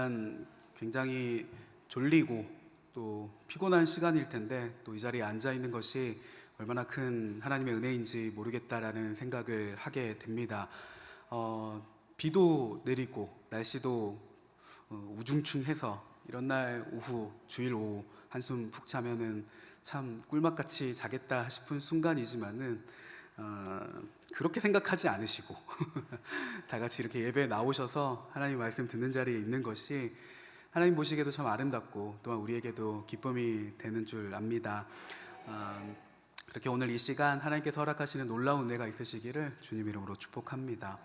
시간 굉장히 졸리고 또 피곤한 시간일 텐데 또 이 자리에 앉아 있는 것이 얼마나 큰 하나님의 은혜인지 모르겠다라는 생각을 하게 됩니다. 비도 내리고 날씨도 우중충해서 이런 날 오후, 주일 오후 한숨 푹 자면은 참 꿀맛같이 자겠다 싶은 순간이지만은 그렇게 생각하지 않으시고 다 같이 이렇게 예배에 나오셔서 하나님 말씀 듣는 자리에 있는 것이 하나님 보시기에도 참 아름답고 또한 우리에게도 기쁨이 되는 줄 압니다. 그렇게 오늘 이 시간 하나님께서 허락하시는 놀라운 은혜가 있으시기를 주님 이름으로 축복합니다.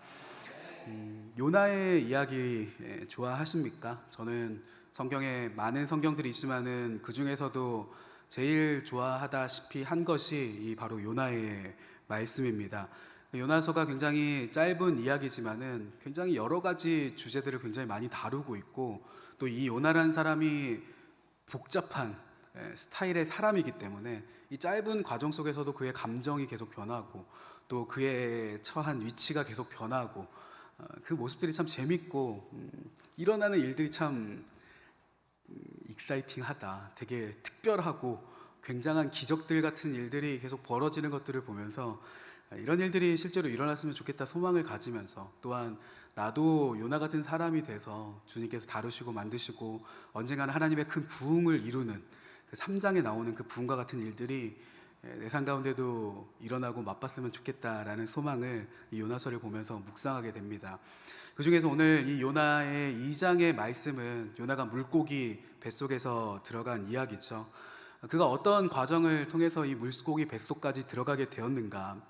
요나의 이야기 좋아하십니까? 저는 성경에 많은 성경들이 있지만은 그 중에서도 제일 좋아하다시피 한 것이 이 바로 요나의 말씀입니다. 요나서가 굉장히 짧은 이야기지만은 굉장히 여러 가지 주제들을 굉장히 많이 다루고 있고 또 이 요나라는 사람이 복잡한 스타일의 사람이기 때문에 이 짧은 과정 속에서도 그의 감정이 계속 변하고 또 그의 처한 위치가 계속 변하고 그 모습들이 참 재밌고 일어나는 일들이 참 익사이팅하다, 되게 특별하고 굉장한 기적들 같은 일들이 계속 벌어지는 것들을 보면서 이런 일들이 실제로 일어났으면 좋겠다 소망을 가지면서 또한 나도 요나 같은 사람이 돼서 주님께서 다루시고 만드시고 언젠가는 하나님의 큰 부흥을 이루는 그 3장에 나오는 그 부흥과 같은 일들이 내 삶 가운데도 일어나고 맛봤으면 좋겠다라는 소망을 이 요나서를 보면서 묵상하게 됩니다. 그 중에서 오늘 이 요나의 2장의 말씀은 요나가 물고기 뱃속에서 들어간 이야기죠. 그가 어떤 과정을 통해서 이 물고기 뱃속까지 들어가게 되었는가.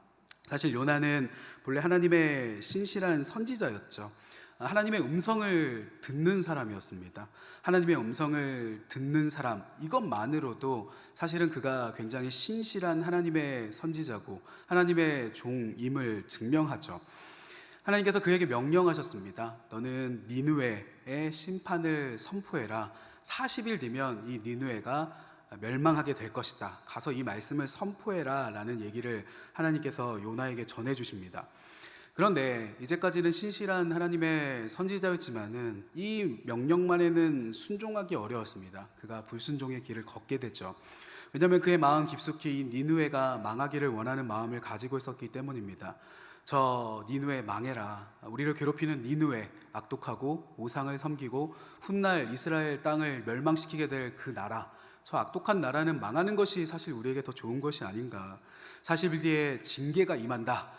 사실 요나는 본래 하나님의 신실한 선지자였죠. 하나님의 음성을 듣는 사람이었습니다. 하나님의 음성을 듣는 사람, 이것만으로도 사실은 그가 굉장히 신실한 하나님의 선지자고 하나님의 종임을 증명하죠. 하나님께서 그에게 명령하셨습니다. 너는 니느웨의 심판을 선포해라. 40일 뒤면 이 니느웨가 멸망하게 될 것이다. 가서 이 말씀을 선포해라 라는 얘기를 하나님께서 요나에게 전해주십니다. 그런데 이제까지는 신실한 하나님의 선지자였지만은 이 명령만에는 순종하기 어려웠습니다. 그가 불순종의 길을 걷게 됐죠. 왜냐하면 그의 마음 깊숙이 이 니느웨가 망하기를 원하는 마음을 가지고 있었기 때문입니다. 저 니느웨 망해라. 우리를 괴롭히는 니느웨, 악독하고 우상을 섬기고 훗날 이스라엘 땅을 멸망시키게 될 그 나라, 저 악독한 나라는 망하는 것이 사실 우리에게 더 좋은 것이 아닌가. 40일 뒤에 징계가 임한다.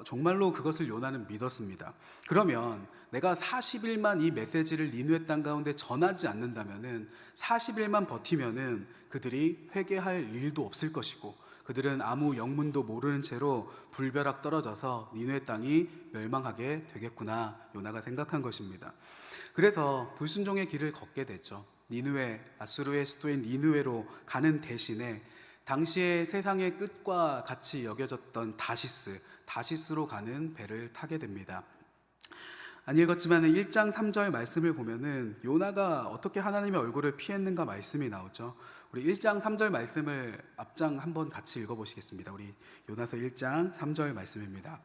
정말로 그것을 요나는 믿었습니다. 그러면 내가 40일만 이 메시지를 니느웨 땅 가운데 전하지 않는다면은 40일만 버티면은 그들이 회개할 일도 없을 것이고 그들은 아무 영문도 모르는 채로 불벼락 떨어져서 니느웨 땅이 멸망하게 되겠구나 요나가 생각한 것입니다. 그래서 불순종의 길을 걷게 됐죠. 니느웨, 아수르의 수도인 니느웨로 가는 대신에 당시에 세상의 끝과 같이 여겨졌던 다시스로 가는 배를 타게 됩니다. 안 읽었지만 1장 3절 말씀을 보면은 요나가 어떻게 하나님의 얼굴을 피했는가 말씀이 나오죠. 우리 1장 3절 말씀을 앞장 한번 같이 읽어보시겠습니다. 우리 요나서 1장 3절 말씀입니다.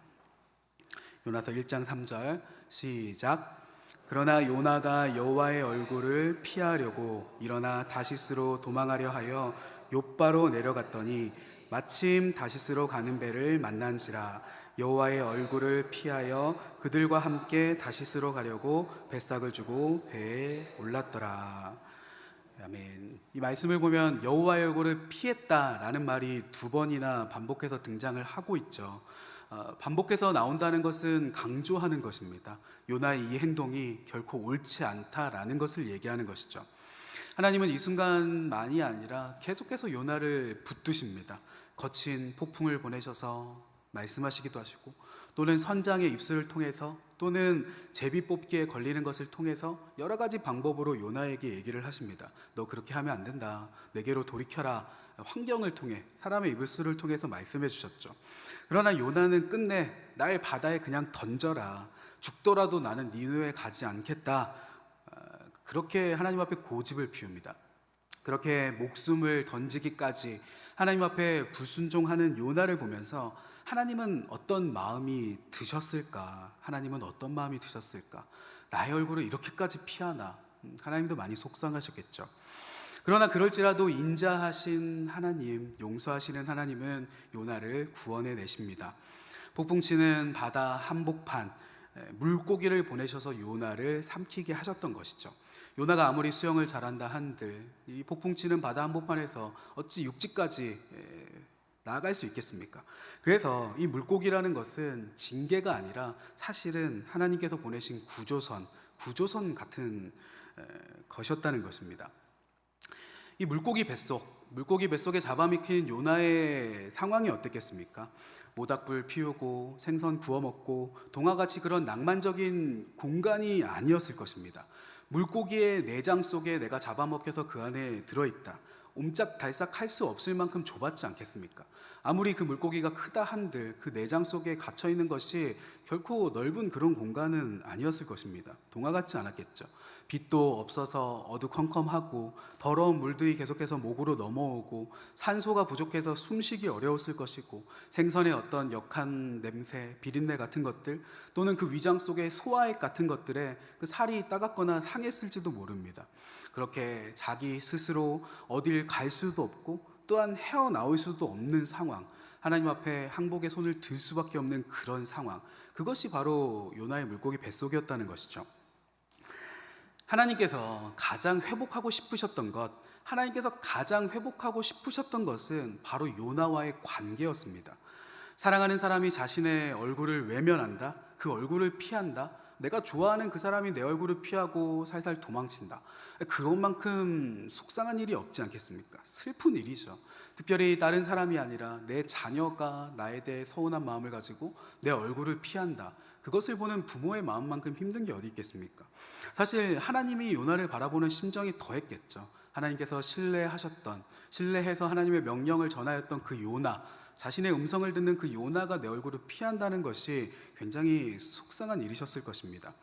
요나서 1장 3절 시작. 그러나 요나가 여호와의 얼굴을 피하려고 일어나 다시스로 도망하려 하여 욥바로 내려갔더니 마침 다시스로 가는 배를 만난지라. 여호와의 얼굴을 피하여 그들과 함께 다시스로 가려고 뱃삭을 주고 배에 올랐더라. 아멘. 이 말씀을 보면 여호와의 얼굴을 피했다라는 말이 2번이나 반복해서 등장을 하고 있죠. 반복해서 나온다는 것은 강조하는 것입니다. 요나의 이 행동이 결코 옳지 않다라는 것을 얘기하는 것이죠. 하나님은 이 순간만이 아니라 계속해서 요나를 붙드십니다. 거친 폭풍을 보내셔서 말씀하시기도 하시고 또는 선장의 입술을 통해서 또는 제비 뽑기에 걸리는 것을 통해서 여러 가지 방법으로 요나에게 얘기를 하십니다. 너 그렇게 하면 안 된다. 내게로 돌이켜라. 환경을 통해 사람의 입술을 통해서 말씀해 주셨죠. 그러나 요나는 끝내 날 바다에 그냥 던져라. 죽더라도 나는 니느웨에 가지 않겠다. 그렇게 하나님 앞에 고집을 피웁니다. 그렇게 목숨을 던지기까지 하나님 앞에 불순종하는 요나를 보면서 하나님은 어떤 마음이 드셨을까? 하나님은 어떤 마음이 드셨을까? 나의 얼굴을 이렇게까지 피하나? 하나님도 많이 속상하셨겠죠. 그러나 그럴지라도 인자하신 하나님, 용서하시는 하나님은 요나를 구원해 내십니다. 폭풍치는 바다 한복판, 물고기를 보내셔서 요나를 삼키게 하셨던 것이죠. 요나가 아무리 수영을 잘한다 한들 이 폭풍치는 바다 한복판에서 어찌 육지까지 나아갈 수 있겠습니까? 그래서 이 물고기라는 것은 징계가 아니라 사실은 하나님께서 보내신 구조선 같은 것이었다는 것입니다. 이 물고기 뱃속에 잡아먹힌 요나의 상황이 어땠겠습니까? 모닥불 피우고 생선 구워 먹고 동화같이 그런 낭만적인 공간이 아니었을 것입니다. 물고기의 내장 속에 내가 잡아먹혀서 그 안에 들어있다. 옴짝달싹 할 수 없을 만큼 좁았지 않겠습니까? 아무리 그 물고기가 크다 한들 그 내장 속에 갇혀 있는 것이 결코 넓은 그런 공간은 아니었을 것입니다. 동화 같지 않았겠죠. 빛도 없어서 어두컴컴하고 더러운 물들이 계속해서 목으로 넘어오고 산소가 부족해서 숨쉬기 어려웠을 것이고 생선의 어떤 역한 냄새, 비린내 같은 것들 또는 그 위장 속의 소화액 같은 것들에 그 살이 따갑거나 상했을지도 모릅니다. 그렇게 자기 스스로 어딜 갈 수도 없고 또한 헤어나올 수도 없는 상황, 하나님 앞에 항복의 손을 들 수밖에 없는 그런 상황, 그것이 바로 요나의 물고기 뱃속이었다는 것이죠. 하나님께서 가장 회복하고 싶으셨던 것은 바로 요나와의 관계였습니다. 사랑하는 사람이 자신의 얼굴을 외면한다, 그 얼굴을 피한다, 내가 좋아하는 그 사람이 내 얼굴을 피하고 살살 도망친다. 그것만큼 속상한 일이 없지 않겠습니까? 슬픈 일이죠. 특별히 다른 사람이 아니라 내 자녀가 나에 대해 서운한 마음을 가지고 내 얼굴을 피한다. 그것을 보는 부모의 마음만큼 힘든 게 어디 있겠습니까? 사실 하나님이 요나를 바라보는 심정이 더했겠죠. 하나님께서 신뢰해서 하나님의 명령을 전하였던 그 요나, 자신의 음성을 듣는 그 요나가 내 얼굴을 피한다는 것이 굉장히 속상한 일이셨을 것입니다.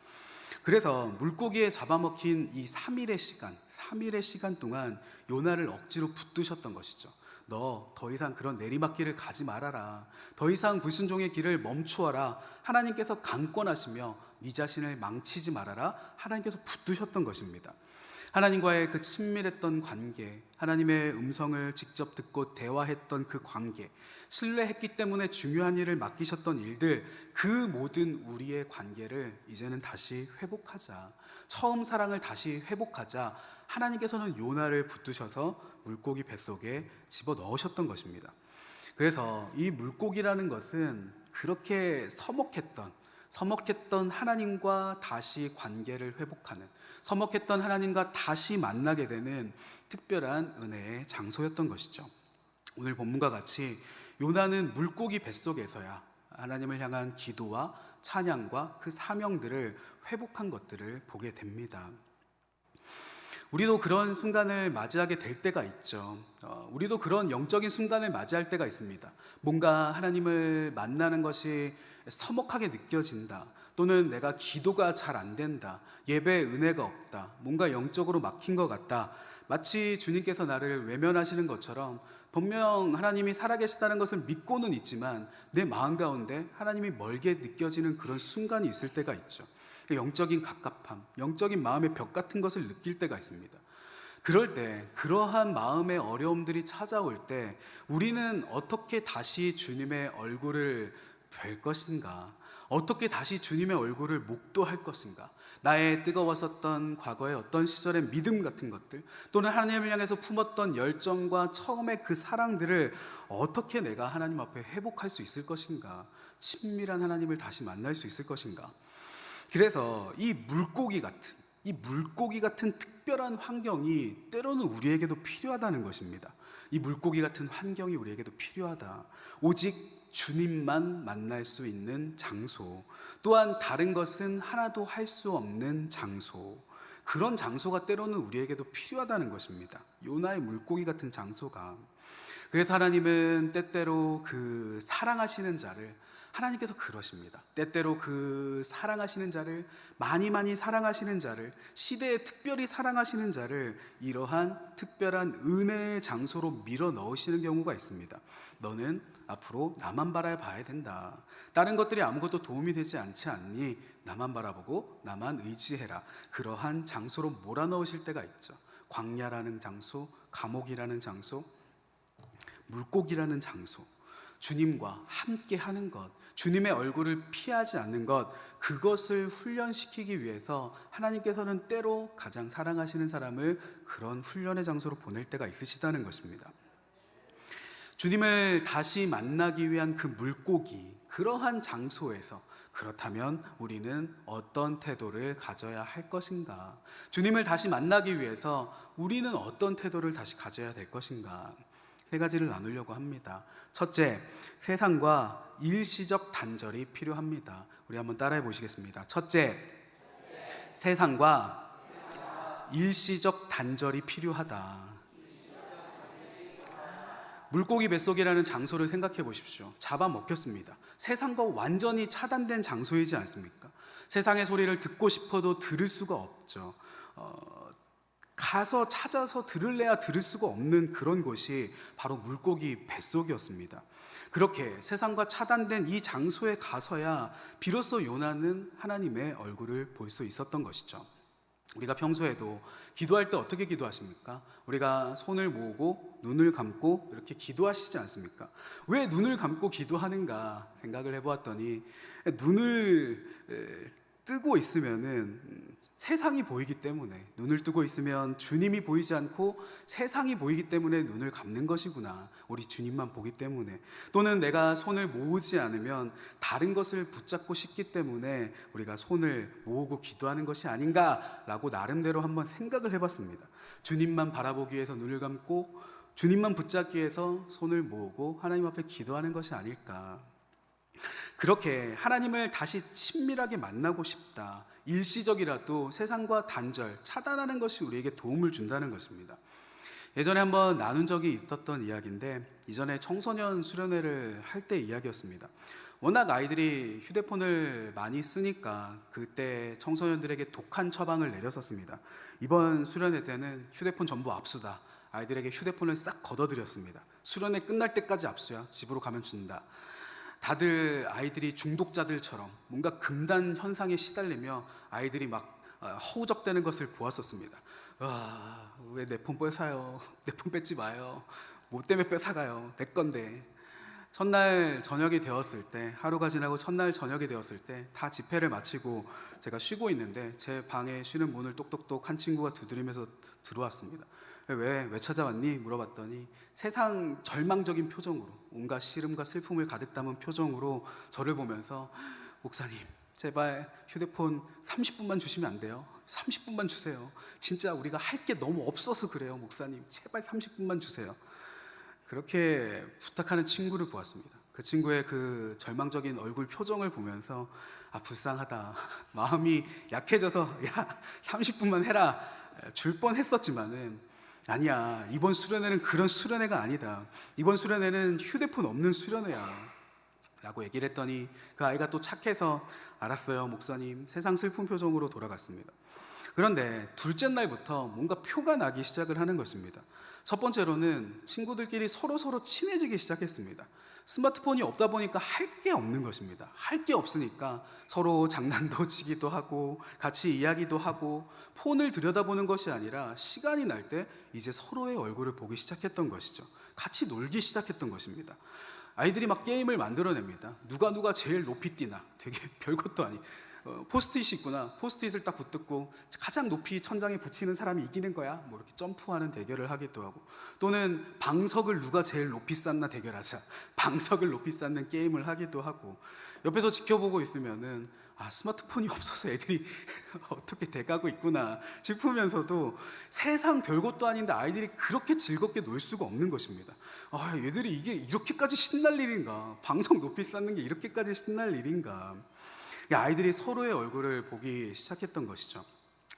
그래서 물고기에 잡아먹힌 이 3일의 시간 동안 요나를 억지로 붙드셨던 것이죠. 너 더 이상 그런 내리막길을 가지 말아라. 더 이상 불순종의 길을 멈추어라. 하나님께서 강권하시며 네 자신을 망치지 말아라. 하나님께서 붙드셨던 것입니다. 하나님과의 그 친밀했던 관계, 하나님의 음성을 직접 듣고 대화했던 그 관계, 신뢰했기 때문에 중요한 일을 맡기셨던 일들, 그 모든 우리의 관계를 이제는 다시 회복하자, 처음 사랑을 다시 회복하자, 하나님께서는 요나를 붙드셔서 물고기 뱃속에 집어넣으셨던 것입니다. 그래서 이 물고기라는 것은 그렇게 서먹했던 하나님과 다시 관계를 회복하는, 서먹했던 하나님과 다시 만나게 되는 특별한 은혜의 장소였던 것이죠. 오늘 본문과 같이 요나는 물고기 뱃속에서야 하나님을 향한 기도와 찬양과 그 사명들을 회복한 것들을 보게 됩니다. 우리도 그런 순간을 맞이하게 될 때가 있죠. 우리도 그런 영적인 순간을 맞이할 때가 있습니다. 뭔가 하나님을 만나는 것이 서먹하게 느껴진다. 또는 내가 기도가 잘 안 된다. 예배에 은혜가 없다. 뭔가 영적으로 막힌 것 같다. 마치 주님께서 나를 외면하시는 것처럼 분명 하나님이 살아계시다는 것을 믿고는 있지만 내 마음 가운데 하나님이 멀게 느껴지는 그런 순간이 있을 때가 있죠. 영적인 갑갑함, 영적인 마음의 벽 같은 것을 느낄 때가 있습니다. 그럴 때, 그러한 마음의 어려움들이 찾아올 때 우리는 어떻게 다시 주님의 얼굴을 뵐 것인가? 어떻게 다시 주님의 얼굴을 목도할 것인가? 나의 뜨거웠었던 과거의 어떤 시절의 믿음 같은 것들, 또는 하나님을 향해서 품었던 열정과 처음의 그 사랑들을 어떻게 내가 하나님 앞에 회복할 수 있을 것인가? 친밀한 하나님을 다시 만날 수 있을 것인가? 그래서 이 물고기 같은 특별한 환경이 때로는 우리에게도 필요하다는 것입니다. 이 물고기 같은 환경이 우리에게도 필요하다. 오직 주님만 만날 수 있는 장소, 또한 다른 것은 하나도 할 수 없는 장소, 그런 장소가 때로는 우리에게도 필요하다는 것입니다. 요나의 물고기 같은 장소가. 그래서 하나님은 때때로 그 사랑하시는 자를, 하나님께서 그러십니다. 때때로 그 사랑하시는 자를, 많이 사랑하시는 자를, 시대에 특별히 사랑하시는 자를 이러한 특별한 은혜의 장소로 밀어 넣으시는 경우가 있습니다. 너는 앞으로 나만 바라봐야 된다. 다른 것들이 아무것도 도움이 되지 않지 않니? 나만 바라보고 나만 의지해라. 그러한 장소로 몰아넣으실 때가 있죠. 광야라는 장소, 감옥이라는 장소, 물고기라는 장소, 주님과 함께 하는 것, 주님의 얼굴을 피하지 않는 것, 그것을 훈련시키기 위해서 하나님께서는 때로 가장 사랑하시는 사람을 그런 훈련의 장소로 보낼 때가 있으시다는 것입니다. 주님을 다시 만나기 위한 그 물고기, 그러한 장소에서 그렇다면 우리는 어떤 태도를 가져야 할 것인가? 주님을 다시 만나기 위해서 우리는 어떤 태도를 다시 가져야 될 것인가? 세 가지를 나누려고 합니다. 첫째, 세상과 일시적 단절이 필요합니다. 우리 한번 따라해 보시겠습니다. 첫째, 세상과 일시적 단절이 필요하다. 물고기 뱃속이라는 장소를 생각해 보십시오. 잡아먹혔습니다. 세상과 완전히 차단된 장소이지 않습니까? 세상의 소리를 듣고 싶어도 들을 수가 없죠. 가서 찾아서 들을래야 들을 수가 없는 그런 곳이 바로 물고기 뱃속이었습니다. 그렇게 세상과 차단된 이 장소에 가서야 비로소 요나는 하나님의 얼굴을 볼 수 있었던 것이죠. 우리가 평소에도 기도할 때 어떻게 기도하십니까? 우리가 손을 모으고 눈을 감고 이렇게 기도하시지 않습니까? 왜 눈을 감고 기도하는가 생각을 해보았더니, 눈을 뜨고 있으면은 세상이 보이기 때문에, 눈을 뜨고 있으면 주님이 보이지 않고 세상이 보이기 때문에 눈을 감는 것이구나. 우리 주님만 보기 때문에. 또는 내가 손을 모으지 않으면 다른 것을 붙잡고 싶기 때문에 우리가 손을 모으고 기도하는 것이 아닌가라고 나름대로 한번 생각을 해봤습니다. 주님만 바라보기 위해서 눈을 감고 주님만 붙잡기 위해서 손을 모으고 하나님 앞에 기도하는 것이 아닐까. 그렇게 하나님을 다시 친밀하게 만나고 싶다. 일시적이라도 세상과 단절, 차단하는 것이 우리에게 도움을 준다는 것입니다. 예전에 한번 나눈 적이 있었던 이야기인데, 이전에 청소년 수련회를 할 때 이야기였습니다. 워낙 아이들이 휴대폰을 많이 쓰니까 그때 청소년들에게 독한 처방을 내렸었습니다. 이번 수련회 때는 휴대폰 전부 압수다. 아이들에게 휴대폰을 싹 걷어들였습니다. 수련회 끝날 때까지 압수야. 집으로 가면 준다. 다들 아이들이 중독자들처럼 뭔가 금단 현상에 시달리며 아이들이 막 허우적대는 것을 보았었습니다. 왜 내 폰 뺏어요? 내 폰 뺏지 마요. 뭐 때문에 뺏어가요? 내 건데. 첫날 저녁이 되었을 때, 하루가 지나고 첫날 저녁이 되었을 때 다 집회를 마치고 제가 쉬고 있는데 제 방에 쉬는 문을 똑똑똑 한 친구가 두드리면서 들어왔습니다. 왜 찾아왔니? 물어봤더니 세상 절망적인 표정으로, 온갖 시름과 슬픔을 가득 담은 표정으로 저를 보면서, 목사님 제발 휴대폰 30분만 주시면 안 돼요? 30분만 주세요. 진짜 우리가 할 게 너무 없어서 그래요. 목사님 제발 30분만 주세요. 그렇게 부탁하는 친구를 보았습니다. 그 친구의 그 절망적인 얼굴 표정을 보면서 불쌍하다, 마음이 약해져서 30분만 해라 줄 뻔했었지만은, 아니야, 이번 수련회는 그런 수련회가 아니다. 이번 수련회는 휴대폰 없는 수련회야 라고 얘기를 했더니 그 아이가 또 착해서 알았어요 목사님, 세상 슬픈 표정으로 돌아갔습니다. 그런데 둘째 날부터 뭔가 표가 나기 시작을 하는 것입니다. 첫 번째로는 친구들끼리 서로 친해지기 시작했습니다. 스마트폰이 없다 보니까 할 게 없는 것입니다. 할 게 없으니까 서로 장난도 치기도 하고 같이 이야기도 하고, 폰을 들여다보는 것이 아니라 시간이 날 때 이제 서로의 얼굴을 보기 시작했던 것이죠. 같이 놀기 시작했던 것입니다. 아이들이 막 게임을 만들어냅니다. 누가 제일 높이 뛰나, 되게 별것도 아니, 포스트잇이 있구나, 포스트잇을 딱 붙들고 가장 높이 천장에 붙이는 사람이 이기는 거야, 뭐 이렇게 점프하는 대결을 하기도 하고, 또는 방석을 누가 제일 높이 쌓나 대결하자, 방석을 높이 쌓는 게임을 하기도 하고, 옆에서 지켜보고 있으면은 스마트폰이 없어서 애들이 어떻게 돼가고 있구나 싶으면서도 세상 별것도 아닌데 아이들이 그렇게 즐겁게 놀 수가 없는 것입니다. 얘들이 이게 이렇게까지 신날 일인가, 방석 높이 쌓는 게 이렇게까지 신날 일인가. 아이들이 서로의 얼굴을 보기 시작했던 것이죠.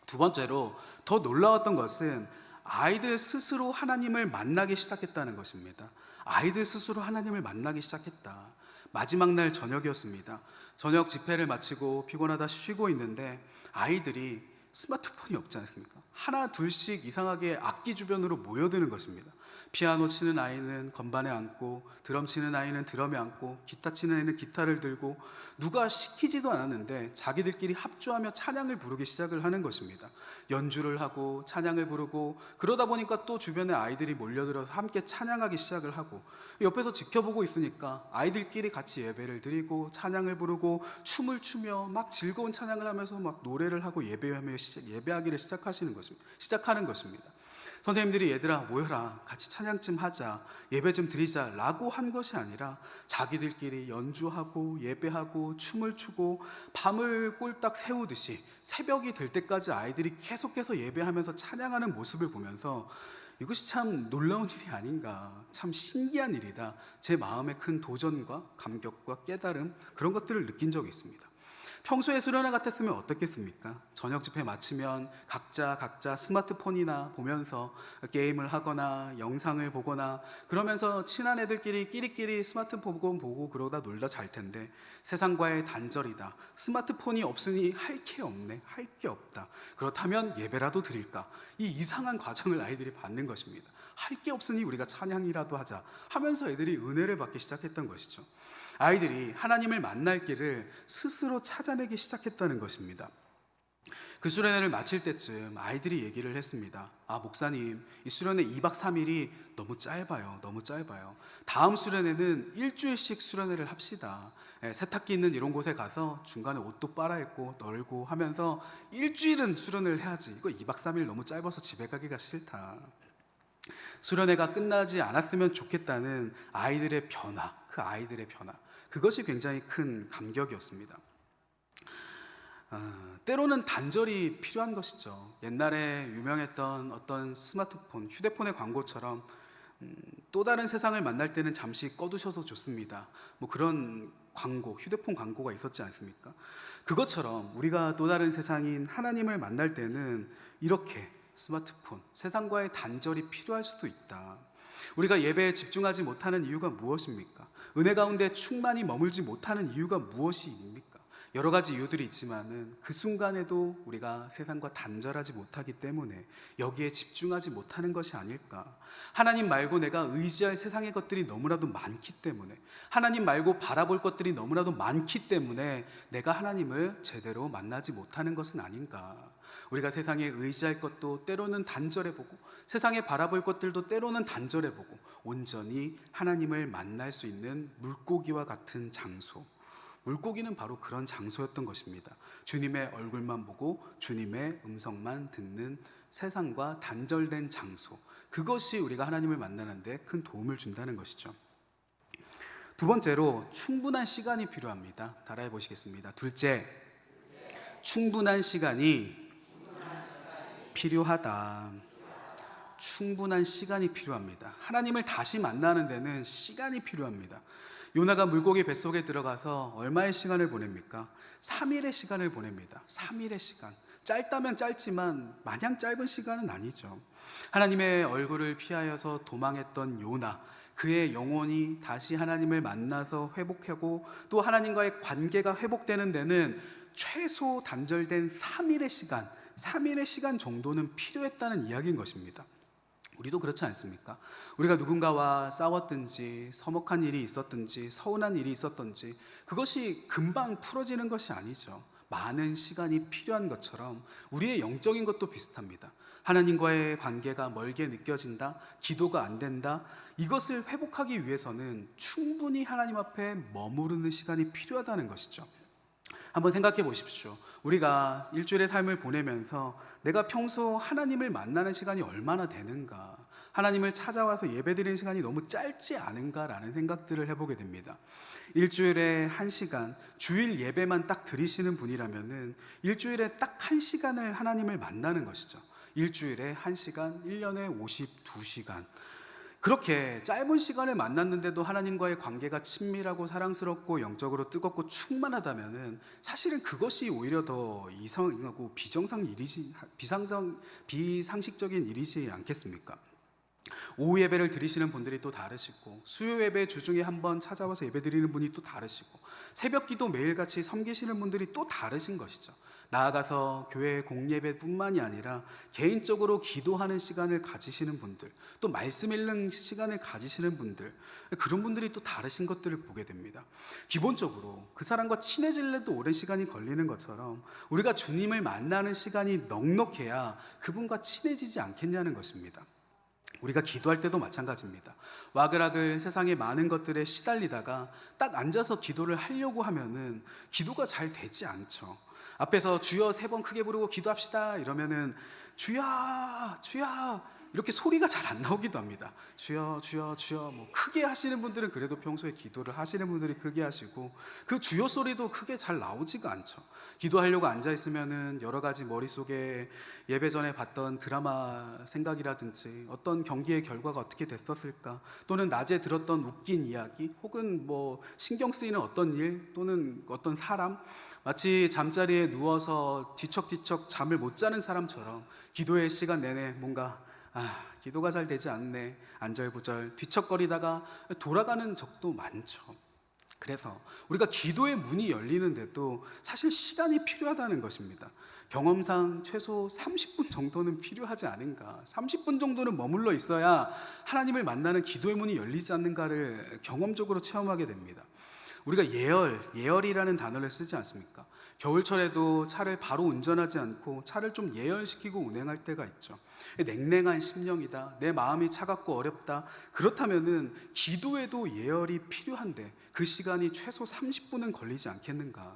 두 번째로 더 놀라웠던 것은 아이들 스스로 하나님을 만나기 시작했다는 것입니다. 아이들 스스로 하나님을 만나기 시작했다. 마지막 날 저녁이었습니다. 저녁 집회를 마치고 피곤하다 쉬고 있는데 아이들이 스마트폰이 없지 않습니까? 하나 둘씩 이상하게 악기 주변으로 모여드는 것입니다. 피아노 치는 아이는 건반에 앉고, 드럼 치는 아이는 드럼에 앉고, 기타 치는 아이는 기타를 들고, 누가 시키지도 않았는데 자기들끼리 합주하며 찬양을 부르기 시작을 하는 것입니다. 연주를 하고 찬양을 부르고, 그러다 보니까 또 주변에 아이들이 몰려들어서 함께 찬양하기 시작을 하고, 옆에서 지켜보고 있으니까 아이들끼리 같이 예배를 드리고 찬양을 부르고 춤을 추며 막 즐거운 찬양을 하면서 막 노래를 하고 예배하기를 시작하는 것입니다. 선생님들이 얘들아 모여라, 같이 찬양 좀 하자, 예배 좀 드리자 라고 한 것이 아니라 자기들끼리 연주하고 예배하고 춤을 추고 밤을 꼴딱 새우듯이 새벽이 될 때까지 아이들이 계속해서 예배하면서 찬양하는 모습을 보면서 이것이 참 놀라운 일이 아닌가, 참 신기한 일이다, 제 마음에 큰 도전과 감격과 깨달음, 그런 것들을 느낀 적이 있습니다. 평소에 수련회 같았으면 어떻겠습니까? 저녁 집회 마치면 각자 스마트폰이나 보면서 게임을 하거나 영상을 보거나 그러면서 친한 애들끼리 끼리끼리 스마트폰 보고 그러다 놀다 잘 텐데, 세상과의 단절이다, 스마트폰이 없으니 할 게 없네, 할 게 없다, 그렇다면 예배라도 드릴까, 이 이상한 과정을 아이들이 받는 것입니다. 할 게 없으니 우리가 찬양이라도 하자 하면서 애들이 은혜를 받기 시작했던 것이죠. 아이들이 하나님을 만날 길을 스스로 찾아내기 시작했다는 것입니다. 그 수련회를 마칠 때쯤 아이들이 얘기를 했습니다. 목사님, 이 수련회 2박 3일이 너무 짧아요. 다음 수련회는 일주일씩 수련회를 합시다. 세탁기 있는 이런 곳에 가서 중간에 옷도 빨아입고 널고 하면서 일주일은 수련회를 해야지. 이거 2박 3일 너무 짧아서 집에 가기가 싫다. 수련회가 끝나지 않았으면 좋겠다는 아이들의 변화, 그것이 굉장히 큰 감격이었습니다. 때로는 단절이 필요한 것이죠. 옛날에 유명했던 어떤 스마트폰, 휴대폰의 광고처럼 또 다른 세상을 만날 때는 잠시 꺼두셔도 좋습니다, 그런 광고, 휴대폰 광고가 있었지 않습니까? 그것처럼 우리가 또 다른 세상인 하나님을 만날 때는 이렇게 스마트폰, 세상과의 단절이 필요할 수도 있다. 우리가 예배에 집중하지 못하는 이유가 무엇입니까? 은혜 가운데 충만히 머물지 못하는 이유가 무엇입니까? 여러 가지 이유들이 있지만은 그 순간에도 우리가 세상과 단절하지 못하기 때문에 여기에 집중하지 못하는 것이 아닐까. 하나님 말고 내가 의지할 세상의 것들이 너무나도 많기 때문에, 하나님 말고 바라볼 것들이 너무나도 많기 때문에 내가 하나님을 제대로 만나지 못하는 것은 아닌가. 우리가 세상에 의지할 것도 때로는 단절해보고, 세상에 바라볼 것들도 때로는 단절해보고, 온전히 하나님을 만날 수 있는 물고기와 같은 장소, 물고기는 바로 그런 장소였던 것입니다. 주님의 얼굴만 보고 주님의 음성만 듣는 세상과 단절된 장소, 그것이 우리가 하나님을 만나는데 큰 도움을 준다는 것이죠. 두 번째로, 충분한 시간이 필요합니다. 따라해 보시겠습니다. 둘째, 충분한 시간이 필요하다. 충분한 시간이 필요합니다. 하나님을 다시 만나는 데는 시간이 필요합니다. 요나가 물고기 뱃속에 들어가서 얼마의 시간을 보냅니까? 3일의 시간을 보냅니다. 3일의 시간. 짧다면 짧지만 마냥 짧은 시간은 아니죠. 하나님의 얼굴을 피하여서 도망했던 요나, 그의 영혼이 다시 하나님을 만나서 회복하고 또 하나님과의 관계가 회복되는 데는 최소 단절된 3일의 시간 정도는 필요했다는 이야기인 것입니다. 우리도 그렇지 않습니까? 우리가 누군가와 싸웠든지 서먹한 일이 있었든지 서운한 일이 있었든지 그것이 금방 풀어지는 것이 아니죠. 많은 시간이 필요한 것처럼 우리의 영적인 것도 비슷합니다. 하나님과의 관계가 멀게 느껴진다, 기도가 안 된다, 이것을 회복하기 위해서는 충분히 하나님 앞에 머무르는 시간이 필요하다는 것이죠. 한번 생각해 보십시오. 우리가 일주일의 삶을 보내면서 내가 평소 하나님을 만나는 시간이 얼마나 되는가, 하나님을 찾아와서 예배드리는 시간이 너무 짧지 않은가라는 생각들을 해보게 됩니다. 일주일에 1시간, 주일 예배만 딱 드리시는 분이라면은 일주일에 딱 1시간을 하나님을 만나는 것이죠. 일주일에 1시간, 1년에 52시간. 그렇게 짧은 시간에 만났는데도 하나님과의 관계가 친밀하고 사랑스럽고 영적으로 뜨겁고 충만하다면은 사실은 그것이 오히려 더 이상하고 비상식적인 일이지 않겠습니까? 오후 예배를 드리시는 분들이 또 다르시고, 수요 예배 주중에 한번 찾아와서 예배 드리는 분이 또 다르시고, 새벽 기도 매일같이 섬기시는 분들이 또 다르신 것이죠. 나아가서 교회 공예배뿐만이 아니라 개인적으로 기도하는 시간을 가지시는 분들, 또 말씀 읽는 시간을 가지시는 분들, 그런 분들이 또 다르신 것들을 보게 됩니다. 기본적으로 그 사람과 친해질래도 오랜 시간이 걸리는 것처럼 우리가 주님을 만나는 시간이 넉넉해야 그분과 친해지지 않겠냐는 것입니다. 우리가 기도할 때도 마찬가지입니다. 와글와글 세상의 많은 것들에 시달리다가 딱 앉아서 기도를 하려고 하면은 기도가 잘 되지 않죠. 앞에서 주여 3번 크게 부르고 기도합시다 이러면은 주여 주여 이렇게 소리가 잘 안 나오기도 합니다. 주여 주여 주여 뭐 크게 하시는 분들은 그래도 평소에 기도를 하시는 분들이 크게 하시고, 그 주여 소리도 크게 잘 나오지가 않죠. 기도하려고 앉아 있으면은 여러 가지 머릿속에 예배 전에 봤던 드라마 생각이라든지, 어떤 경기의 결과가 어떻게 됐었을까, 또는 낮에 들었던 웃긴 이야기, 혹은 뭐 신경 쓰이는 어떤 일 또는 어떤 사람, 마치 잠자리에 누워서 뒤척뒤척 잠을 못 자는 사람처럼 기도의 시간 내내 뭔가 기도가 잘 되지 않네, 안절부절 뒤척거리다가 돌아가는 적도 많죠. 그래서 우리가 기도의 문이 열리는데도 사실 시간이 필요하다는 것입니다. 경험상 최소 30분 정도는 필요하지 않은가, 30분 정도는 머물러 있어야 하나님을 만나는 기도의 문이 열리지 않는가를 경험적으로 체험하게 됩니다. 우리가 예열이라는 단어를 쓰지 않습니까? 겨울철에도 차를 바로 운전하지 않고 차를 좀 예열시키고 운행할 때가 있죠. 냉랭한 심령이다, 내 마음이 차갑고 어렵다, 그렇다면은 기도에도 예열이 필요한데 그 시간이 최소 30분은 걸리지 않겠는가?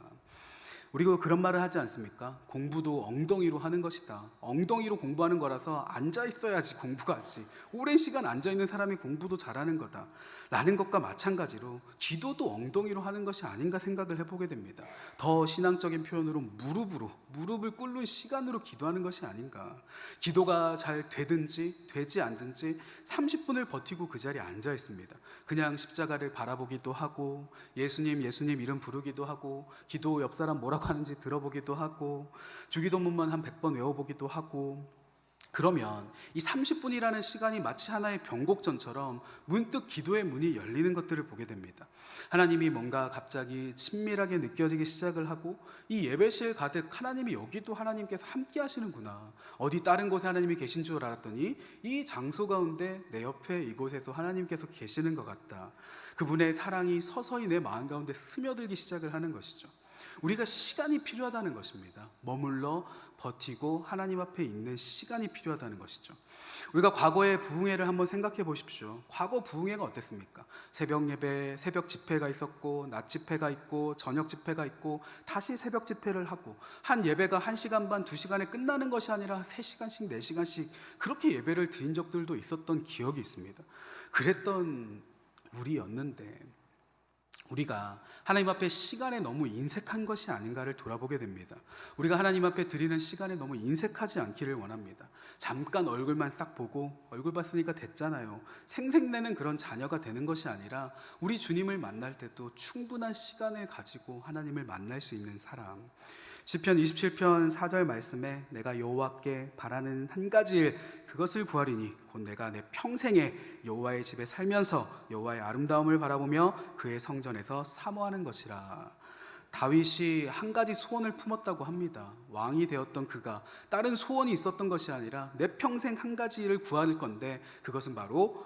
우리가 그런 말을 하지 않습니까? 공부도 엉덩이로 하는 것이다. 엉덩이로 공부하는 거라서 앉아 있어야지 공부가 하지, 오랜 시간 앉아 있는 사람이 공부도 잘하는 거다 라는 것과 마찬가지로 기도도 엉덩이로 하는 것이 아닌가 생각을 해보게 됩니다. 더 신앙적인 표현으로 무릎을 꿇는 시간으로 기도하는 것이 아닌가. 기도가 잘 되든지 되지 않든지 30분을 버티고 그 자리에 앉아 있습니다. 그냥 십자가를 바라보기도 하고, 예수님 예수님 이름 부르기도 하고, 기도 옆 사람 뭐라고 하는지 들어보기도 하고, 주기도문만 한 100번 외워보기도 하고, 그러면 이 30분이라는 시간이 마치 하나의 변곡전처럼 문득 기도의 문이 열리는 것들을 보게 됩니다. 하나님이 뭔가 갑자기 친밀하게 느껴지기 시작을 하고, 이 예배실 가득 하나님이 여기도 하나님께서 함께 하시는구나, 어디 다른 곳에 하나님이 계신 줄 알았더니 이 장소 가운데 내 옆에 이곳에서 하나님께서 계시는 것 같다, 그분의 사랑이 서서히 내 마음 가운데 스며들기 시작을 하는 것이죠. 우리가 시간이 필요하다는 것입니다. 머물러 버티고 하나님 앞에 있는 시간이 필요하다는 것이죠. 우리가 과거의 부흥회를 한번 생각해 보십시오. 과거 부흥회가 어땠습니까? 새벽 예배, 새벽 집회가 있었고, 낮 집회가 있고, 저녁 집회가 있고, 다시 새벽 집회를 하고, 한 예배가 1시간 반, 2시간에 끝나는 것이 아니라 3시간씩, 4시간씩 그렇게 예배를 드린 적들도 있었던 기억이 있습니다. 그랬던 우리였는데, 우리가 하나님 앞에 시간에 너무 인색한 것이 아닌가를 돌아보게 됩니다. 우리가 하나님 앞에 드리는 시간에 너무 인색하지 않기를 원합니다. 잠깐 얼굴만 싹 보고 얼굴 봤으니까 됐잖아요, 생색내는 그런 자녀가 되는 것이 아니라, 우리 주님을 만날 때도 충분한 시간을 가지고 하나님을 만날 수 있는 사람. 시편 27편 4절 말씀에 내가 여호와께 바라는 한 가지 일, 그것을 구하리니 곧 내가 내 평생에 여호와의 집에 살면서 여호와의 아름다움을 바라보며 그의 성전에서 사모하는 것이라. 다윗이 한 가지 소원을 품었다고 합니다. 왕이 되었던 그가 다른 소원이 있었던 것이 아니라 내 평생 한 가지 일을 구할 건데, 그것은 바로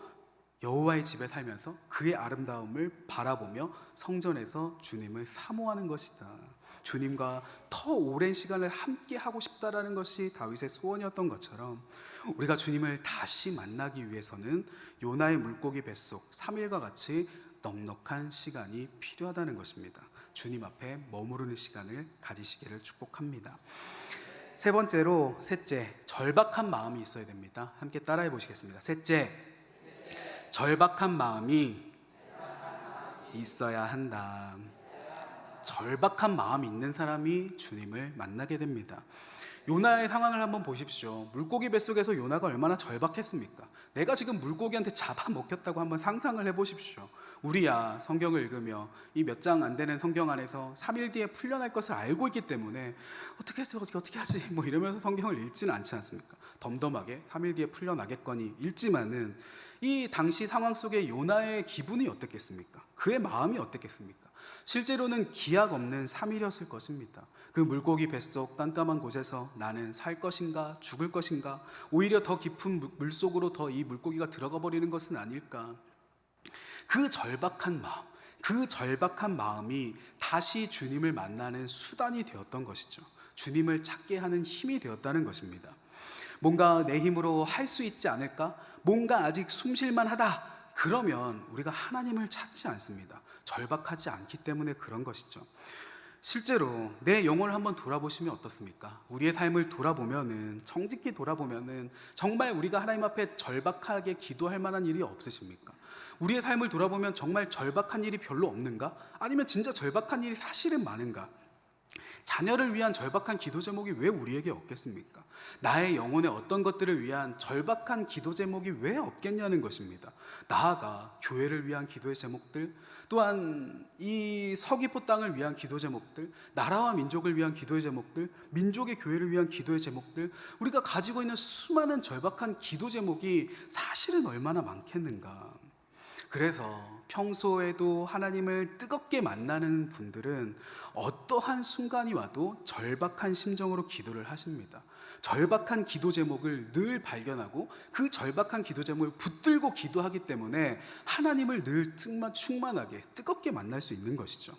여호와의 집에 살면서 그의 아름다움을 바라보며 성전에서 주님을 사모하는 것이다. 주님과 더 오랜 시간을 함께 하고 싶다라는 것이 다윗의 소원이었던 것처럼, 우리가 주님을 다시 만나기 위해서는 요나의 물고기 뱃속 3일과 같이 넉넉한 시간이 필요하다는 것입니다. 주님 앞에 머무르는 시간을 가지시기를 축복합니다. 세 번째로, 셋째, 절박한 마음이 있어야 됩니다. 함께 따라해 보시겠습니다. 셋째, 절박한 마음이 있어야 한다. 절박한 마음이 있는 사람이 주님을 만나게 됩니다. 요나의 상황을 한번 보십시오. 물고기 뱃속에서 요나가 얼마나 절박했습니까? 내가 지금 물고기한테 잡아먹혔다고 한번 상상을 해보십시오. 우리야 성경을 읽으며 이 몇 장 안 되는 성경 안에서 3일 뒤에 풀려날 것을 알고 있기 때문에 어떻게 하지 뭐 이러면서 성경을 읽지는 않지 않습니까? 덤덤하게 3일 뒤에 풀려나겠거니 읽지만은 이 당시 상황 속에 요나의 기분이 어땠겠습니까? 그의 마음이 어땠겠습니까? 실제로는 기약 없는 3일이었을 것입니다. 그 물고기 뱃속 깜깜한 곳에서 나는 살 것인가 죽을 것인가, 오히려 더 깊은 물속으로 더 이 물고기가 들어가 버리는 것은 아닐까. 그 절박한 마음, 그 절박한 마음이 다시 주님을 만나는 수단이 되었던 것이죠. 주님을 찾게 하는 힘이 되었다는 것입니다. 뭔가 내 힘으로 할 수 있지 않을까? 뭔가 아직 숨쉴만 하다. 그러면 우리가 하나님을 찾지 않습니다. 절박하지 않기 때문에 그런 것이죠. 실제로 내 영혼을 한번 돌아보시면 어떻습니까? 우리의 삶을 돌아보면은, 정직히 돌아보면은 정말 우리가 하나님 앞에 절박하게 기도할 만한 일이 없으십니까? 우리의 삶을 돌아보면 정말 절박한 일이 별로 없는가? 아니면 진짜 절박한 일이 사실은 많은가? 자녀를 위한 절박한 기도 제목이 왜 우리에게 없겠습니까? 나의 영혼의 어떤 것들을 위한 절박한 기도 제목이 왜 없겠냐는 것입니다. 나아가 교회를 위한 기도의 제목들, 또한 이 서귀포 땅을 위한 기도 제목들, 나라와 민족을 위한 기도의 제목들, 민족의 교회를 위한 기도의 제목들, 우리가 가지고 있는 수많은 절박한 기도 제목이 사실은 얼마나 많겠는가. 그래서 평소에도 하나님을 뜨겁게 만나는 분들은 어떠한 순간이 와도 절박한 심정으로 기도를 하십니다. 절박한 기도 제목을 늘 발견하고 그 절박한 기도 제목을 붙들고 기도하기 때문에 하나님을 늘 충만하게 뜨겁게 만날 수 있는 것이죠.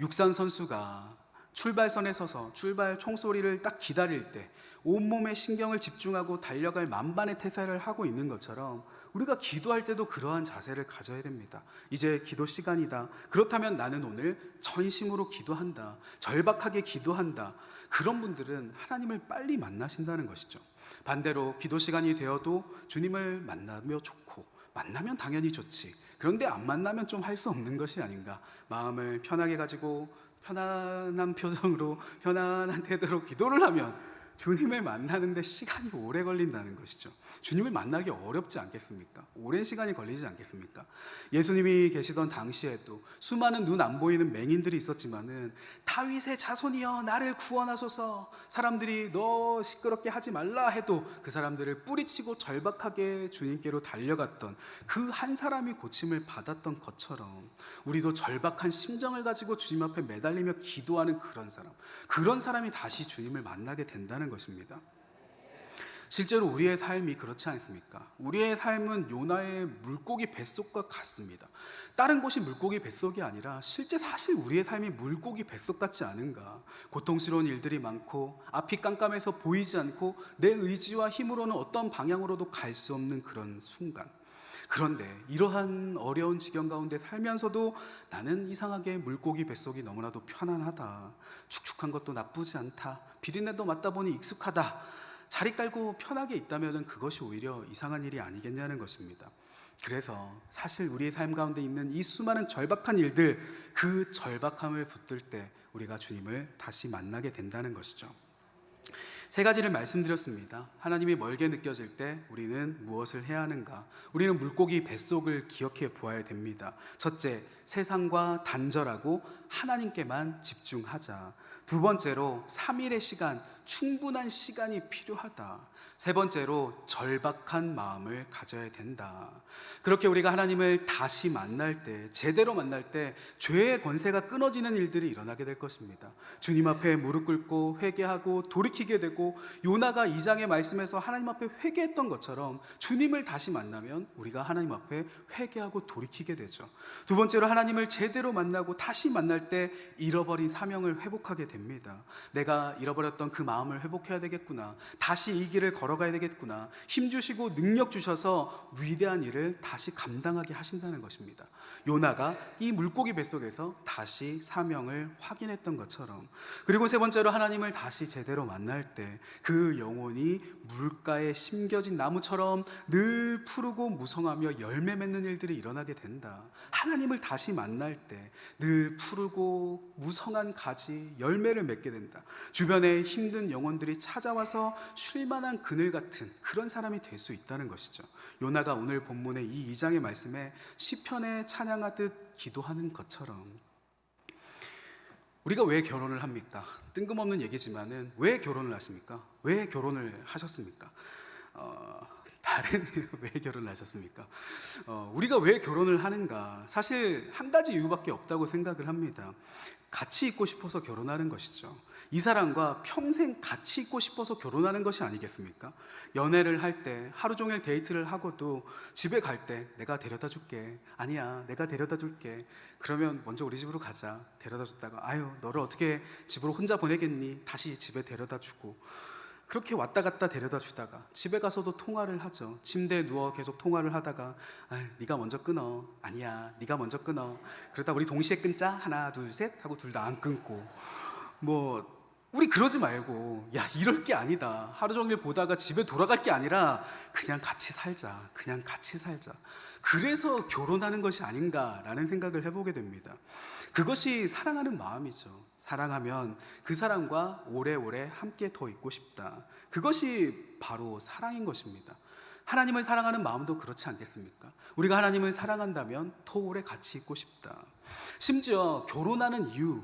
육상 선수가 출발선에 서서 출발 총소리를 딱 기다릴 때 온몸에 신경을 집중하고 달려갈 만반의 태세를 하고 있는 것처럼 우리가 기도할 때도 그러한 자세를 가져야 됩니다. 이제 기도 시간이다. 그렇다면 나는 오늘 전심으로 기도한다. 절박하게 기도한다. 그런 분들은 하나님을 빨리 만나신다는 것이죠. 반대로 기도 시간이 되어도 주님을 만나며 좋고, 만나면 당연히 좋지, 그런데 안 만나면 좀 할 수 없는 것이 아닌가. 마음을 편하게 가지고 편안한 표정으로, 편안한 태도로 기도를 하면 주님을 만나는데 시간이 오래 걸린다는 것이죠. 주님을 만나기 어렵지 않겠습니까? 오랜 시간이 걸리지 않겠습니까? 예수님이 계시던 당시에도 수많은 눈 안 보이는 맹인들이 있었지만은 다윗의 자손이여 나를 구원하소서, 사람들이 너 시끄럽게 하지 말라 해도 그 사람들을 뿌리치고 절박하게 주님께로 달려갔던 그 한 사람이 고침을 받았던 것처럼 우리도 절박한 심정을 가지고 주님 앞에 매달리며 기도하는 그런 사람이 다시 주님을 만나게 된다는 것입니다. 실제로 우리의 삶이 그렇지 않습니까? 우리의 삶은 요나의 물고기 뱃속과 같습니다. 다른 곳이 물고기 뱃속이 아니라 실제 사실 우리의 삶이 물고기 뱃속 같지 않은가? 고통스러운 일들이 많고 앞이 깜깜해서 보이지 않고 내 의지와 힘으로는 어떤 방향으로도 갈 수 없는 그런 순간, 그런데 이러한 어려운 지경 가운데 살면서도 나는 이상하게 물고기 뱃속이 너무나도 편안하다, 축축한 것도 나쁘지 않다, 비린내도 맡다 보니 익숙하다, 자리 깔고 편하게 있다면 그것이 오히려 이상한 일이 아니겠냐는 것입니다. 그래서 사실 우리의 삶 가운데 있는 이 수많은 절박한 일들, 그 절박함을 붙들 때 우리가 주님을 다시 만나게 된다는 것이죠. 세 가지를 말씀드렸습니다. 하나님이 멀게 느껴질 때 우리는 무엇을 해야 하는가? 우리는 물고기 뱃속을 기억해 보아야 됩니다. 첫째, 세상과 단절하고 하나님께만 집중하자. 두 번째로 3일의 시간, 충분한 시간이 필요하다. 세 번째로 절박한 마음을 가져야 된다. 그렇게 우리가 하나님을 다시 만날 때, 제대로 만날 때 죄의 권세가 끊어지는 일들이 일어나게 될 것입니다. 주님 앞에 무릎 꿇고 회개하고 돌이키게 되고, 요나가 2장의 말씀에서 하나님 앞에 회개했던 것처럼 주님을 다시 만나면 우리가 하나님 앞에 회개하고 돌이키게 되죠. 두 번째로 하나님을 제대로 만나고 다시 만날 때 잃어버린 사명을 회복하게 됩니다. 내가 잃어버렸던 그 마음을 회복해야 되겠구나, 다시 이 길을 걸어 걸어가야 되겠구나. 힘 주시고 능력 주셔서 위대한 일을 다시 감당하게 하신다는 것입니다. 요나가 이 물고기 뱃속에서 다시 사명을 확인했던 것처럼. 그리고 세 번째로 하나님을 다시 제대로 만날 때 그 영혼이 물가에 심겨진 나무처럼 늘 푸르고 무성하며 열매 맺는 일들이 일어나게 된다. 하나님을 다시 만날 때 늘 푸르고 무성한 가지 열매를 맺게 된다. 주변에 힘든 영혼들이 찾아와서 쉴만한 그늘 같은 그런 사람이 될 수 있다는 것이죠. 요나가 오늘 본문의 이 2장의 말씀에 시편에 찬양하듯 기도하는 것처럼 우리가 왜 결혼을 합니까? 뜬금없는 얘기지만은 왜 결혼을 하십니까? 왜 결혼을 하셨습니까? 다른 왜 결혼을 하셨습니까? 우리가 왜 결혼을 하는가? 사실 한 가지 이유밖에 없다고 생각을 합니다. 같이 있고 싶어서 결혼하는 것이죠. 이 사람과 평생 같이 있고 싶어서 결혼하는 것이 아니겠습니까? 연애를 할 때 하루 종일 데이트를 하고도 집에 갈 때 내가 데려다 줄게. 아니야, 내가 데려다 줄게. 그러면 먼저 우리 집으로 가자. 데려다 줬다가 아유, 너를 어떻게 집으로 혼자 보내겠니? 다시 집에 데려다 주고 그렇게 왔다 갔다 데려다 주다가 집에 가서도 통화를 하죠. 침대에 누워 계속 통화를 하다가 네가 먼저 끊어. 아니야, 네가 먼저 끊어. 그러다 우리 동시에 끊자. 하나 둘 셋 하고 둘 다 안 끊고 우리 그러지 말고 야 이럴 게 아니다. 하루 종일 보다가 집에 돌아갈 게 아니라 그냥 같이 살자. 그냥 같이 살자. 그래서 결혼하는 것이 아닌가라는 생각을 해보게 됩니다. 그것이 사랑하는 마음이죠. 사랑하면 그 사람과 오래오래 함께 더 있고 싶다. 그것이 바로 사랑인 것입니다. 하나님을 사랑하는 마음도 그렇지 않겠습니까? 우리가 하나님을 사랑한다면 더 오래 같이 있고 싶다. 심지어 결혼하는 이유,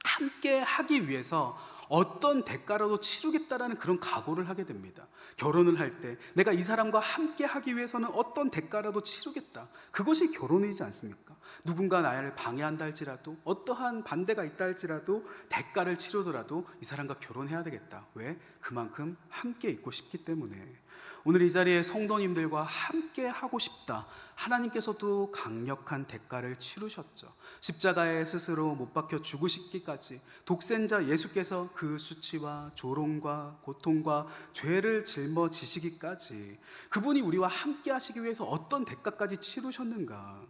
함께 하기 위해서 어떤 대가라도 치르겠다라는 그런 각오를 하게 됩니다. 결혼을 할 때 내가 이 사람과 함께 하기 위해서는 어떤 대가라도 치르겠다. 그것이 결혼이지 않습니까? 누군가 나를 방해한다 할지라도 어떠한 반대가 있다 할지라도 대가를 치르더라도 이 사람과 결혼해야 되겠다. 왜? 그만큼 함께 있고 싶기 때문에. 오늘 이 자리에 성도님들과 함께 하고 싶다. 하나님께서도 강력한 대가를 치르셨죠. 십자가에 스스로 못 박혀 죽으시기까지 독생자 예수께서 그 수치와 조롱과 고통과 죄를 짊어지시기까지 그분이 우리와 함께 하시기 위해서 어떤 대가까지 치르셨는가.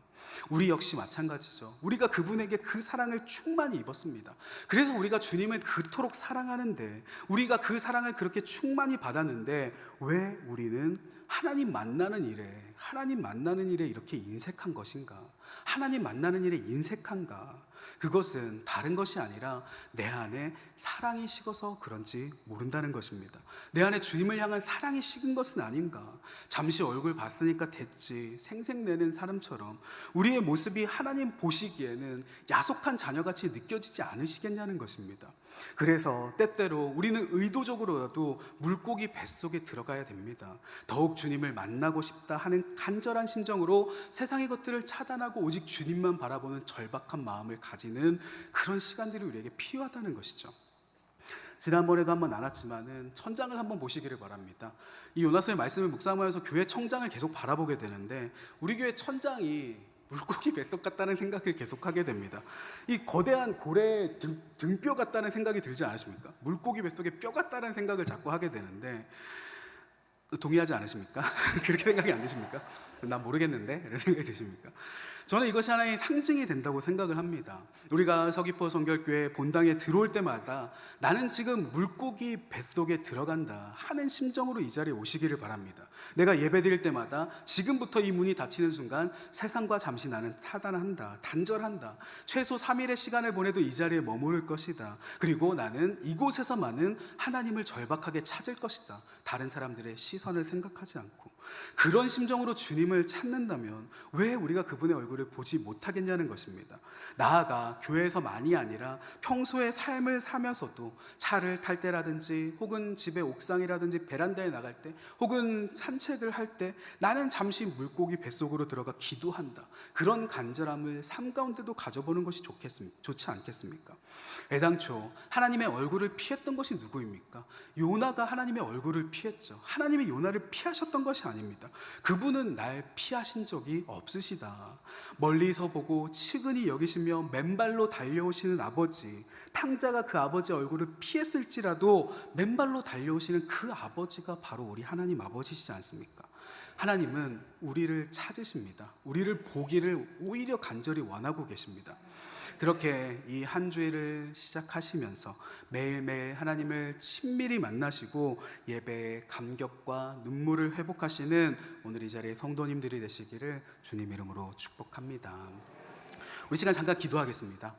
우리 역시 마찬가지죠. 우리가 그분에게 그 사랑을 충만히 입었습니다. 그래서 우리가 주님을 그토록 사랑하는데, 우리가 그 사랑을 그렇게 충만히 받았는데 왜 우리는 하나님 만나는 일에 이렇게 인색한 것인가? 하나님 만나는 일에 인색한가? 그것은 다른 것이 아니라 내 안에 사랑이 식어서 그런지 모른다는 것입니다. 내 안에 주님을 향한 사랑이 식은 것은 아닌가? 잠시 얼굴 봤으니까 됐지 생색내는 사람처럼 우리의 모습이 하나님 보시기에는 야속한 자녀같이 느껴지지 않으시겠냐는 것입니다. 그래서 때때로 우리는 의도적으로라도 물고기 뱃속에 들어가야 됩니다. 더욱 주님을 만나고 싶다 하는 간절한 심정으로 세상의 것들을 차단하고 오직 주님만 바라보는 절박한 마음을 가지는 그런 시간들이 우리에게 필요하다는 것이죠. 지난번에도 한번 나눴지만은 천장을 한번 보시기를 바랍니다. 이 요나서의 말씀을 묵상하면서 교회 천장을 계속 바라보게 되는데 우리 교회 천장이 물고기 뱃속 같다는 생각을 계속하게 됩니다. 이 거대한 고래의 등뼈 같다는 생각이 들지 않으십니까? 물고기 뱃속에 뼈 같다는 생각을 자꾸 하게 되는데 동의하지 않으십니까? 그렇게 생각이 안 드십니까? 난 모르겠는데 이런 생각이 드십니까? 저는 이것이 하나의 상징이 된다고 생각을 합니다. 우리가 서귀포 성결교회 본당에 들어올 때마다 나는 지금 물고기 뱃속에 들어간다 하는 심정으로 이 자리에 오시기를 바랍니다. 내가 예배 드릴 때마다 지금부터 이 문이 닫히는 순간 세상과 잠시 나는 타단한다, 단절한다. 최소 3일의 시간을 보내도 이 자리에 머무를 것이다. 그리고 나는 이곳에서만은 하나님을 절박하게 찾을 것이다. 다른 사람들의 시선을 생각하지 않고. 그런 심정으로 주님을 찾는다면 왜 우리가 그분의 얼굴을 보지 못하겠냐는 것입니다. 나아가 교회에서만이 아니라 평소의 삶을 사면서도 차를 탈 때라든지 혹은 집의 옥상이라든지 베란다에 나갈 때 혹은 산책을 할 때 나는 잠시 물고기 뱃속으로 들어가 기도한다. 그런 간절함을 삶 가운데도 가져보는 것이 좋지 않겠습니까? 애당초 하나님의 얼굴을 피했던 것이 누구입니까? 요나가 하나님의 얼굴을 피했죠. 하나님이 요나를 피하셨던 것이 아닙니다. 아닙니다. 그분은 날 피하신 적이 없으시다. 멀리서 보고 측은히 여기시며 맨발로 달려오시는 아버지, 탕자가 그 아버지의 얼굴을 피했을지라도 맨발로 달려오시는 그 아버지가 바로 우리 하나님 아버지시지 않습니까? 하나님은 우리를 찾으십니다. 우리를 보기를 오히려 간절히 원하고 계십니다. 그렇게 이 한 주일을 시작하시면서 매일매일 하나님을 친밀히 만나시고 예배의 감격과 눈물을 회복하시는 오늘 이 자리에 성도님들이 되시기를 주님 이름으로 축복합니다. 우리 시간 잠깐 기도하겠습니다.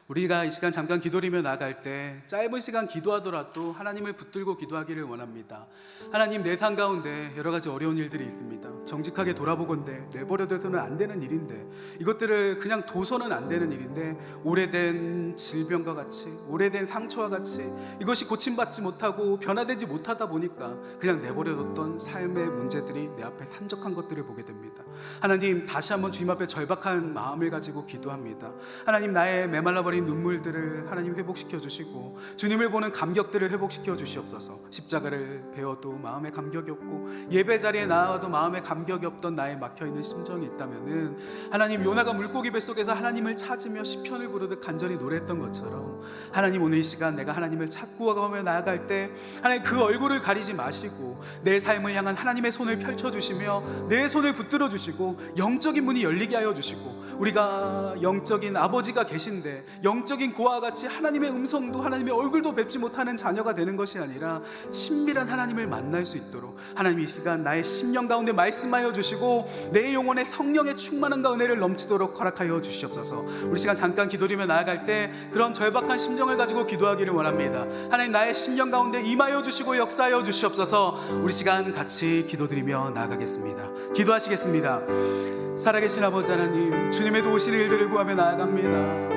우리가 이 시간 잠깐 기도리며 나아갈 때 짧은 시간 기도하더라도 하나님을 붙들고 기도하기를 원합니다. 하나님, 내 삶 가운데 여러 가지 어려운 일들이 있습니다. 정직하게 돌아보건대 내버려둬서는 안 되는 일인데, 이것들을 그냥 둬서는 안 되는 일인데, 오래된 질병과 같이, 오래된 상처와 같이 이것이 고침받지 못하고 변화되지 못하다 보니까 그냥 내버려뒀던 삶의 문제들이 내 앞에 산적한 것들을 보게 됩니다. 하나님, 다시 한번 주님 앞에 절박한 마음을 가지고 기도합니다. 하나님, 나의 메말라버린 눈물들을 하나님 회복시켜 주시고 주님을 보는 감격들을 회복시켜 주시옵소서. 십자가를 배워도 마음에 감격이 없고 예배 자리에 나와도 마음에 감격이 없던 나의 막혀있는 심정이 있다면은, 하나님, 요나가 물고기 뱃속에서 하나님을 찾으며 시편을 부르듯 간절히 노래했던 것처럼 하나님, 오늘 이 시간 내가 하나님을 찾고 가며 나아갈 때 하나님, 그 얼굴을 가리지 마시고 내 삶을 향한 하나님의 손을 펼쳐주시며 내 손을 붙들어 주시고 영적인 문이 열리게 하여 주시고, 우리가 영적인 아버지가 계신데 영적인 고아와 같이 하나님의 음성도 하나님의 얼굴도 뵙지 못하는 자녀가 되는 것이 아니라 친밀한 하나님을 만날 수 있도록 하나님, 이 시간 나의 심령 가운데 말씀하여 주시고 내 영혼에 성령의 충만함과 은혜를 넘치도록 허락하여 주시옵소서. 우리 시간 잠깐 기도리며 나아갈 때 그런 절박한 심정을 가지고 기도하기를 원합니다. 하나님, 나의 심령 가운데 임하여 주시고 역사하여 주시옵소서. 우리 시간 같이 기도드리며 나아가겠습니다. 기도하시겠습니다. 살아계신 아버지 하나님, 주님의 도우시는 일들을 구하며 나아갑니다.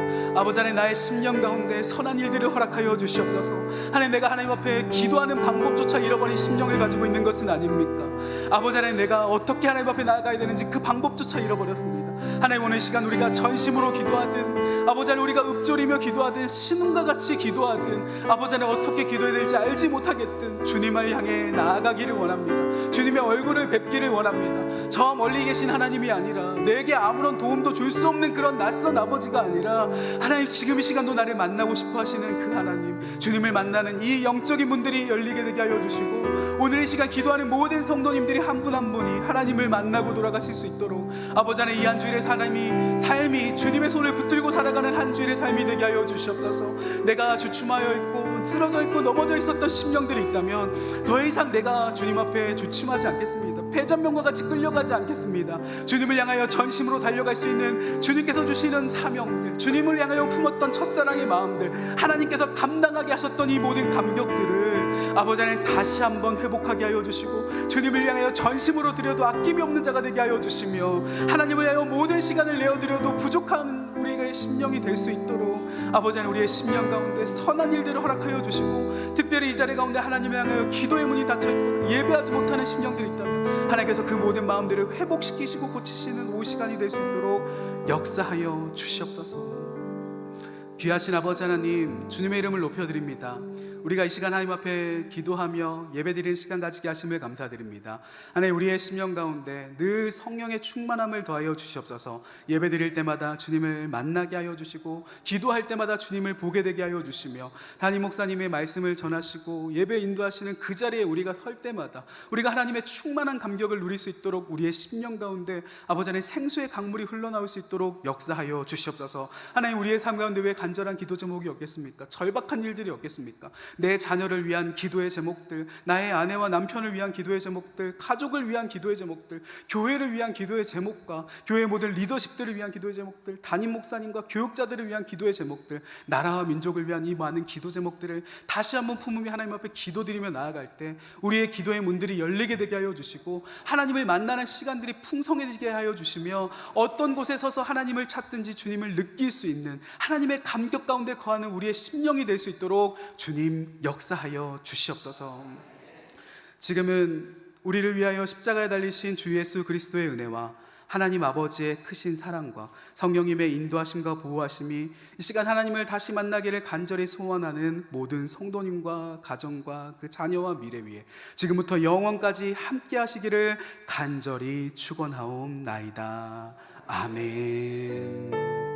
아버지 하나님, 나의 심령 가운데 선한 일들을 허락하여 주시옵소서. 하나님, 내가 하나님 앞에 기도하는 방법조차 잃어버린 심령을 가지고 있는 것은 아닙니까? 아버지 하나님, 내가 어떻게 하나님 앞에 나아가야 되는지 그 방법조차 잃어버렸습니다. 하나님, 오늘 시간 우리가 전심으로 기도하든 아버지 하나님 우리가 읊조리며 기도하든 신음과 같이 기도하든 아버지 하나님 어떻게 기도해야 될지 알지 못하겠든 주님을 향해 나아가기를 원합니다. 주님의 얼굴을 뵙기를 원합니다. 저 멀리 계신 하나님이 아니라, 내게 아무런 도움도 줄 수 없는 그런 낯선 아버지가 아니라, 하나님, 지금 이 시간도 나를 만나고 싶어 하시는 그 하나님, 주님을 만나는 이 영적인 문들이 열리게 되게 하여 주시고, 오늘 이 시간 기도하는 모든 성도님들이 한 분 한 분이 하나님을 만나고 돌아가실 수 있도록 아버지 하나님, 이 한 주일의 삶이 주님의 손을 붙들고 살아가는 한 주일의 삶이 되게 하여 주시옵소서. 내가 주춤하여 있고 쓰러져 있고 넘어져 있었던 심령들이 있다면 더 이상 내가 주님 앞에 주춤하지 않겠습니다. 패잔명과 같이 끌려가지 않겠습니다. 주님을 향하여 전심으로 달려갈 수 있는 주님께서 주시는 사명들, 주님을 향하여 품었던 첫사랑의 마음들, 하나님께서 감당하게 하셨던 이 모든 감격들을 아버지 하나님 다시 한번 회복하게 하여 주시고, 주님을 향하여 전심으로 드려도 아낌이 없는 자가 되게 하여 주시며, 하나님을 향하여 모든 시간을 내어드려도 부족한 우리의 심령이 될 수 있도록 아버지 하나님, 우리의 심령 가운데 선한 일들을 허락하여 주시고, 특별히 이 자리 가운데 하나님을 향하여 기도의 문이 닫혀있고 예배하지 못하는 심령들이 있다면 하나님께서 그 모든 마음들을 회복시키시고 고치시는 오 시간이 될 수 있도록 역사하여 주시옵소서. 귀하신 아버지 하나님, 주님의 이름을 높여드립니다. 우리가 이 시간 하나님 앞에 기도하며 예배드리는 시간 가지게 하심을 감사드립니다. 하나님, 우리의 심령 가운데 늘 성령의 충만함을 더하여 주시옵소서. 예배드릴 때마다 주님을 만나게 하여 주시고, 기도할 때마다 주님을 보게 되게 하여 주시며, 담임 목사님의 말씀을 전하시고 예배 인도하시는 그 자리에 우리가 설 때마다 우리가 하나님의 충만한 감격을 누릴 수 있도록 우리의 심령 가운데 아버지 하나님 생수의 강물이 흘러나올 수 있도록 역사하여 주시옵소서. 하나님, 우리의 삶 가운데 왜 간절한 기도 제목이 없겠습니까? 절박한 일들이 없겠습니까? 내 자녀를 위한 기도의 제목들, 나의 아내와 남편을 위한 기도의 제목들, 가족을 위한 기도의 제목들, 교회를 위한 기도의 제목과 교회 모든 리더십들을 위한 기도의 제목들, 담임 목사님과 교육자들을 위한 기도의 제목들, 나라와 민족을 위한 이 많은 기도 제목들을 다시 한번 품으며 하나님 앞에 기도드리며 나아갈 때 우리의 기도의 문들이 열리게 되게 하여 주시고, 하나님을 만나는 시간들이 풍성해지게 하여 주시며, 어떤 곳에 서서 하나님을 찾든지 주님을 느낄 수 있는 하나님의 감격 가운데 거하는 우리의 심령이 될 수 있도록 주님 역사하여 주시옵소서. 지금은 우리를 위하여 십자가에 달리신 주 예수 그리스도의 은혜와 하나님 아버지의 크신 사랑과 성령님의 인도하심과 보호하심이 이 시간 하나님을 다시 만나기를 간절히 소원하는 모든 성도님과 가정과 그 자녀와 미래 위에 지금부터 영원까지 함께 하시기를 간절히 축원하옵나이다. 아멘.